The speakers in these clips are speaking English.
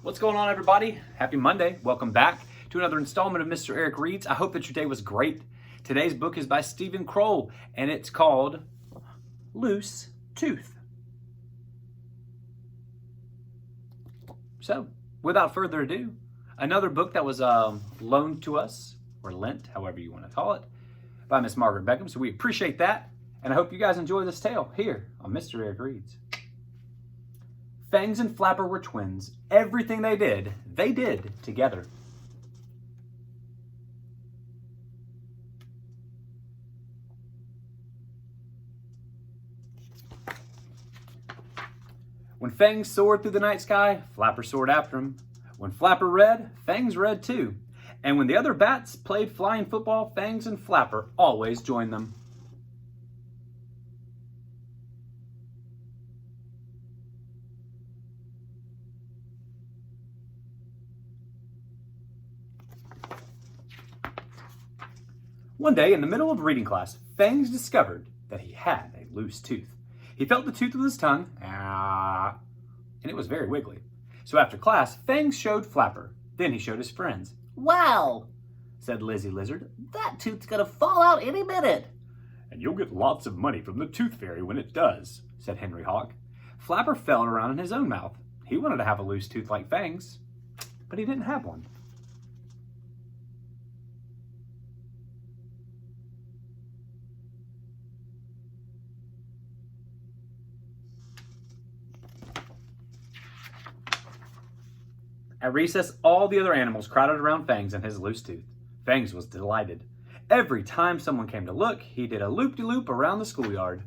What's going on, everybody? Happy Monday. Welcome back to another installment of Mr. Eric Reads. I hope that your day was great. Today's book is by Steven Kroll, and it's called Loose Tooth. So, without further ado, another book that was loaned to us, or lent, however you want to call it, by Miss Margaret Beckham. So we appreciate that, and I hope you guys enjoy this tale here on Mr. Eric Reads. Fangs and Flapper were twins. Everything they did together. When Fangs soared through the night sky, Flapper soared after him. When Flapper read, Fangs read too. And when the other bats played flying football, Fangs and Flapper always joined them. One day, in the middle of reading class, Fangs discovered that he had a loose tooth. He felt the tooth with his tongue, and it was very wiggly. So after class, Fangs showed Flapper. Then he showed his friends. "Wow," said Lizzie Lizard, "that tooth's gonna fall out any minute." "And you'll get lots of money from the Tooth Fairy when it does," said Henry Hawk. Flapper felt around in his own mouth. He wanted to have a loose tooth like Fangs, but he didn't have one. At recess, all the other animals crowded around Fangs and his loose tooth. Fangs was delighted. Every time someone came to look, he did a loop-de-loop around the schoolyard.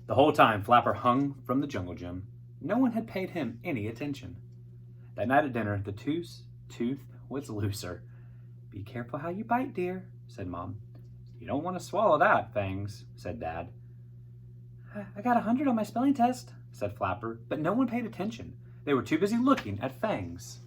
The whole time, Flapper hung from the jungle gym. No one had paid him any attention. That night at dinner, the tooth was looser. "Be careful how you bite, dear," said Mom. "You don't want to swallow that, Fangs," said Dad. "I got 100 on my spelling test," said Flapper, but no one paid attention. They were too busy looking at Fangs.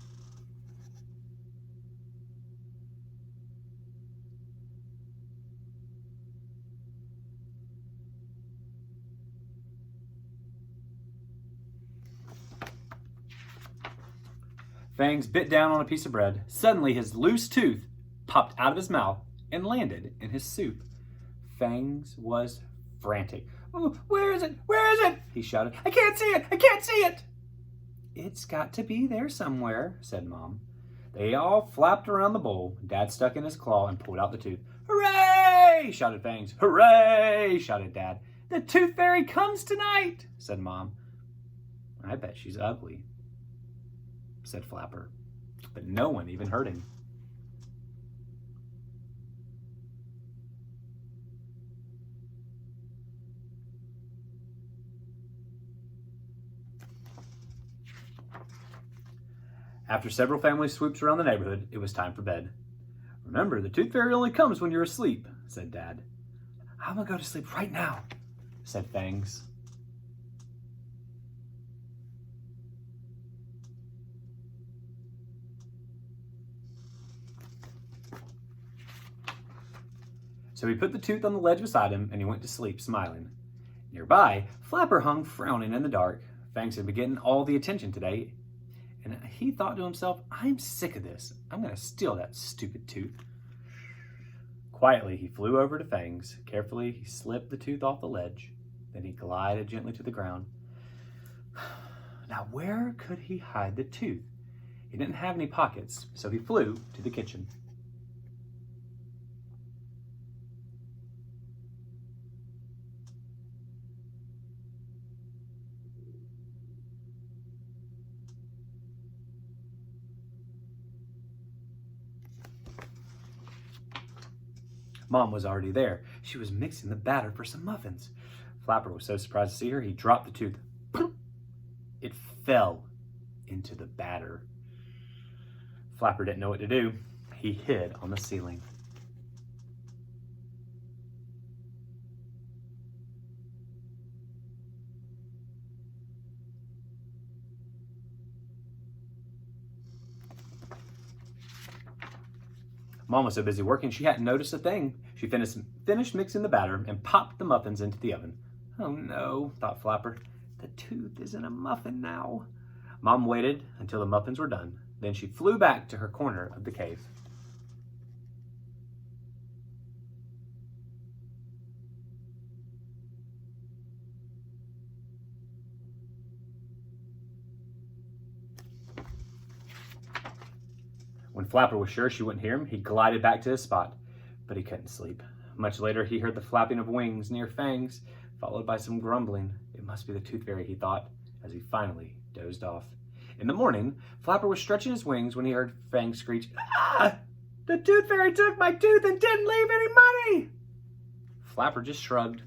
Fangs bit down on a piece of bread. Suddenly, his loose tooth popped out of his mouth and landed in his soup. Fangs was frantic. "Oh, where is it? Where is it?" he shouted. "I can't see it! I can't see it!" "It's got to be there somewhere," said Mom. They all flapped around the bowl. Dad stuck in his claw and pulled out the tooth. "Hooray!" shouted Fangs. "Hooray!" shouted Dad. "The Tooth Fairy comes tonight," said Mom. "I bet she's ugly," said Flapper, but no one even heard him. After several family swoops around the neighborhood, it was time for bed. "Remember, the Tooth Fairy only comes when you're asleep," said Dad. "I'm gonna go to sleep right now," said Fangs. So he put the tooth on the ledge beside him, and he went to sleep, smiling. Nearby, Flapper hung frowning in the dark. Fangs had been getting all the attention today, and he thought to himself, "I'm sick of this. I'm going to steal that stupid tooth." Quietly, he flew over to Fangs. Carefully, he slipped the tooth off the ledge. Then he glided gently to the ground. Now, where could he hide the tooth? He didn't have any pockets, so he flew to the kitchen. Mom was already there. She was mixing the batter for some muffins. Flapper was so surprised to see her, he dropped the tooth. It fell into the batter. Flapper didn't know what to do. He hid on the ceiling. Mom was so busy working she hadn't noticed a thing. She finished mixing the batter and popped the muffins into the oven. Oh no, thought Flapper. The tooth is in a muffin now. Mom waited until the muffins were done. Then she flew back to her corner of the cave. When Flapper was sure she wouldn't hear him, he glided back to his spot, but he couldn't sleep. Much later, he heard the flapping of wings near Fangs, followed by some grumbling. It must be the Tooth Fairy, he thought, as he finally dozed off. In the morning, Flapper was stretching his wings when he heard Fangs screech, "Ah! The Tooth Fairy took my tooth and didn't leave any money!" Flapper just shrugged.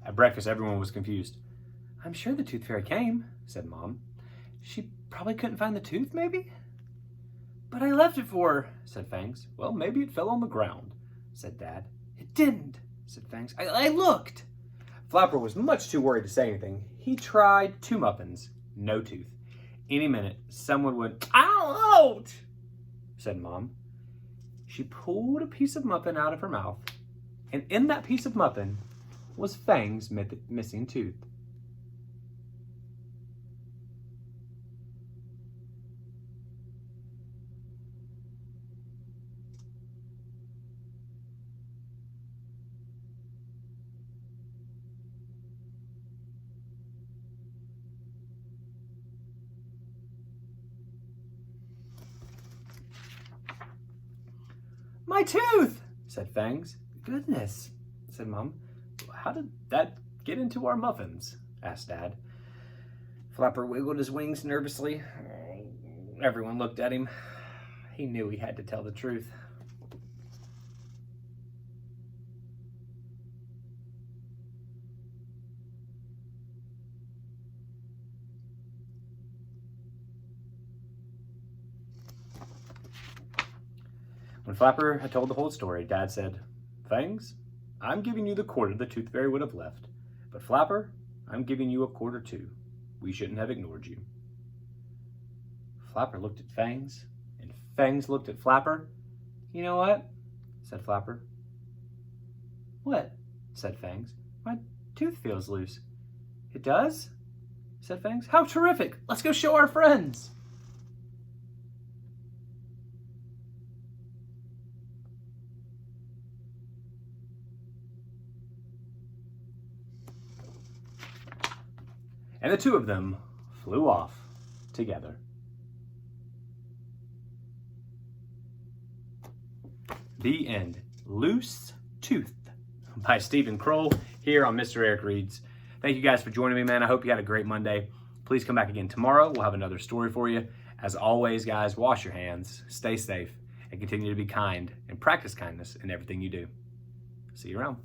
At breakfast, everyone was confused. "I'm sure the Tooth Fairy came," said Mom. "She probably couldn't find the tooth, maybe?" "But I left it for her," said Fangs. "Well, maybe it fell on the ground," said Dad. "It didn't," said Fangs. I looked." Flapper was much too worried to say anything. He tried 2 muffins, no tooth. Any minute, someone would, "Ouch!" said Mom. She pulled a piece of muffin out of her mouth, and in that piece of muffin was Fangs' missing tooth. "My tooth!" said Fangs. "Goodness," said Mom. "How did that get into our muffins?" asked Dad. Flapper wiggled his wings nervously. Everyone looked at him. He knew he had to tell the truth. When Flapper had told the whole story, Dad said, "Fangs, I'm giving you the quarter the Tooth Fairy would have left. But Flapper, I'm giving you a quarter too. We shouldn't have ignored you." Flapper looked at Fangs, and Fangs looked at Flapper. "You know what?" said Flapper. "What?" said Fangs. "My tooth feels loose." "It does?" said Fangs. "How terrific! Let's go show our friends." And the 2 of them flew off together. The end. Loose Tooth by Steven Kroll here on Mr. Eric Reads. Thank you guys for joining me, man. I hope you had a great Monday. Please come back again tomorrow. We'll have another story for you. As always, guys, wash your hands, stay safe, and continue to be kind and practice kindness in everything you do. See you around.